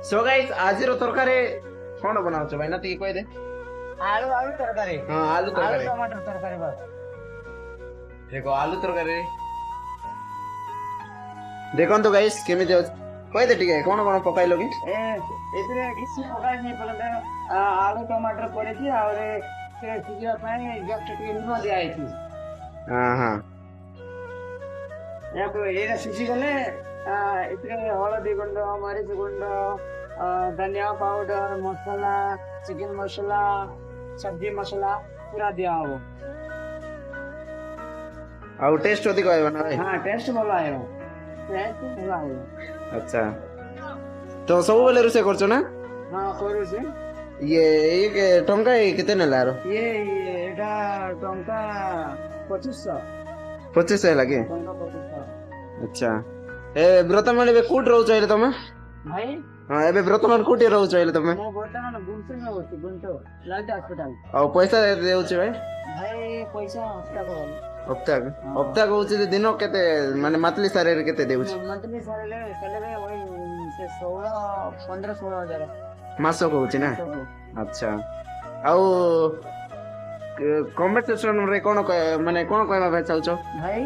So guys आज रो तरकारी कोन बनाउछ भाई ना ती कह दे। आलू आलू तरकारी हां आलू आलू तरकारी टमाटर तरकारी बस देखो आलू तरकारी देखो तो गाइस केमिति कह दे ठीक कोन कोन पकाइलो कि ए एतरे किसी पकाई नहीं पड़े आलू टमाटर पड़े थी और से सिजिया पानी जस्ट टिके लूण दिया थी हां हां या को एरा सिजी गले एतरे हळदी गुंड मरीच गुंड धनिया पाउडर मसाला चिकन मसाला सब्जी मसाला पूरा दिया हो आउ टेस्ट होती कहबा ना भाई। हां टेस्ट भलो आयो टेस्ट भलो आयो अच्छा तो सब बेले रुसे करछो ना। हां करू छी ये टंका केते नेला रो ये एटा टंका 2500 25 लगे। टंका 2500 अच्छा ए ब्रतमान बे कोट रहू चाहिए तमे भाई हां एबे ब्रतमान कोटी रहू चाहिए तमे मैं वर्तमान गुंटूर में होती गुंटूर लाइट हॉस्पिटल और पैसा देउ छी भाई भाई पैसा हफ्ता को हप्ता हप्ता को छी दिन केते माने मतली सारे केते देउ छी मंथली सैलरी वही से 15-16 हजार मासो को छी ना। अच्छा आउ कन्वर्सेशन रे कोन माने कोन कहबा भाई चाहछो भाई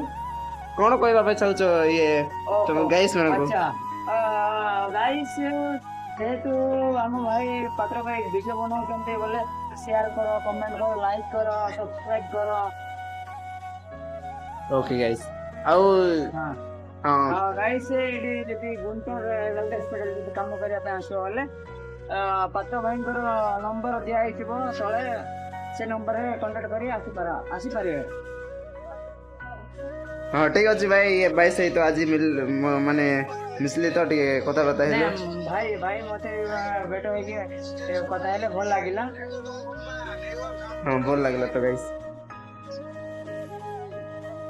कोन कहबा भाई चाहछो ये तुम गाइस मन को। अच्छा गाइस जेहेतु हम भाई पात्र भाई वीडियो बनाते बोले शेयर करो कमेंट करो लाइक करो सब्सक्राइब करो ओके गाइस आउ हाँ हां गाइस एडी जति गुंटूर हेल्थ हॉस्पिटल जति काम करिया पे आसो बोले पात्र भाई नंबर दिया हिथिबो तळे से नंबर रे कांटेक्ट करी आसी पारे हां ठीक अछि भाई ये भाई सही तो आज मिल माने मिसली तो ठीक कथा बता है भाई भाई मते भेट होई कि कथा हेले भल लागिला हां बोल लागला तो गाइस